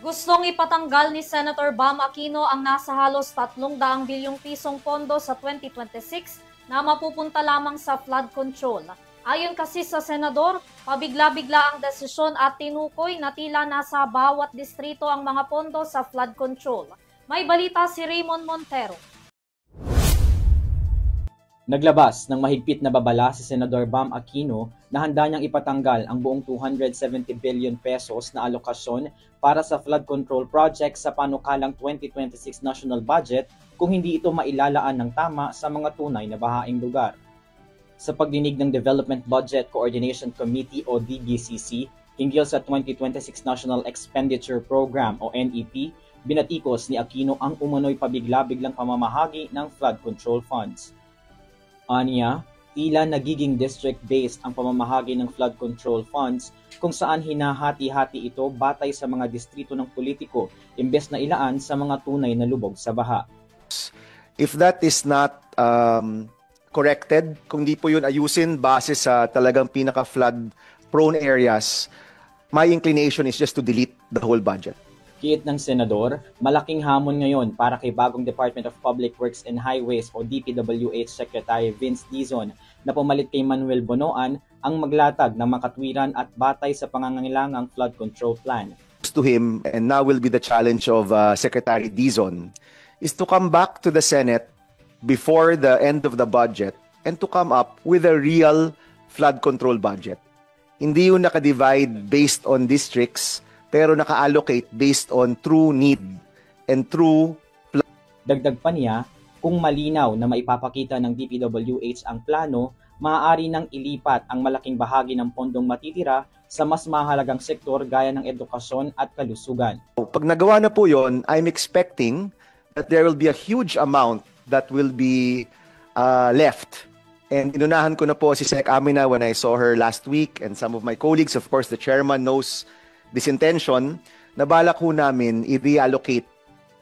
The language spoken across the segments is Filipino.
Gustong ipatanggal ni Senator Bam Aquino ang nasa halos 300 bilyong pisong pondo sa 2026 na mapupunta lamang sa flood control. Ayon kasi sa senador, pabigla-bigla ang desisyon at tinukoy na tila nasa bawat distrito ang mga pondo sa flood control. May balita si Raymond Montero. Naglabas ng mahigpit na babala si Senador Bam Aquino na handa niyang ipatanggal ang buong 270 billion pesos na alokasyon para sa flood control project sa panukalang 2026 national budget kung hindi ito mailalaan ng tama sa mga tunay na bahaing lugar. Sa pagdinig ng Development Budget Coordination Committee o DBCC hinggil sa 2026 National Expenditure Program o NEP, binatikos ni Aquino ang umano'y pabigla-biglang pamamahagi ng flood control funds. Aniya, tila nagiging district-based ang pamamahagi ng flood control funds kung saan hinahati-hati ito batay sa mga distrito ng politiko imbes na ilaan sa mga tunay na lubog sa baha. If that is not corrected, kung di po yun ayusin base sa talagang pinaka-flood prone areas, my inclination is just to delete the whole budget. Kiit ng senador, malaking hamon ngayon para kay bagong Department of Public Works and Highways o DPWH Secretary Vince Dizon na pumalit kay Manuel Bonoan ang maglatag ng makatwiran at batay sa pangangailangang flood control plan. To him, and now will be the challenge of Secretary Dizon, is to come back to the Senate before the end of the budget and to come up with a real flood control budget. Hindi yung nakadivide based on districts, pero naka-allocate based on true need and true. Dagdag pa niya, kung malinaw na maipapakita ng DPWH ang plano, maaari nang ilipat ang malaking bahagi ng pondong matitira sa mas mahalagang sektor gaya ng edukasyon at kalusugan. Pag nagawa na po yon, I'm expecting that there will be a huge amount that will be left. And inunahan ko na po si Sec. Amina when I saw her last week, and some of my colleagues, of course the chairman knows this intention, na balak ho namin i-reallocate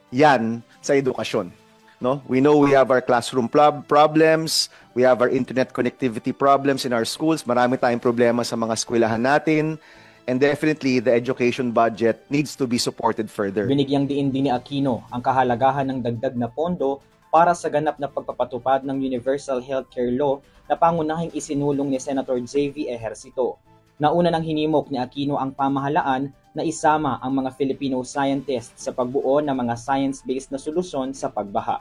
yan sa edukasyon. No? We know we have our classroom problems, we have our internet connectivity problems in our schools, marami tayong problema sa mga eskwelahan natin, and definitely the education budget needs to be supported further. Binigyang diin din ni Aquino ang kahalagahan ng dagdag na pondo para sa ganap na pagpapatupad ng Universal Healthcare Law na pangunahing isinulong ni Senator J.V. Ejercito. Nauna nang hinimok ni Aquino ang pamahalaan na isama ang mga Filipino scientists sa pagbuo ng mga science-based na solusyon sa pagbaha.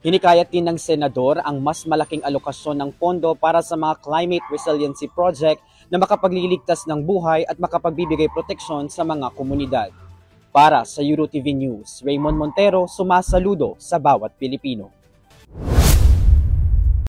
Hinikayat din ng senador ang mas malaking alokasyon ng pondo para sa mga climate resiliency project na makapagliligtas ng buhay at makapagbibigay proteksyon sa mga komunidad. Para sa EuroTV News, Raymond Montero, sumasaludo sa bawat Pilipino.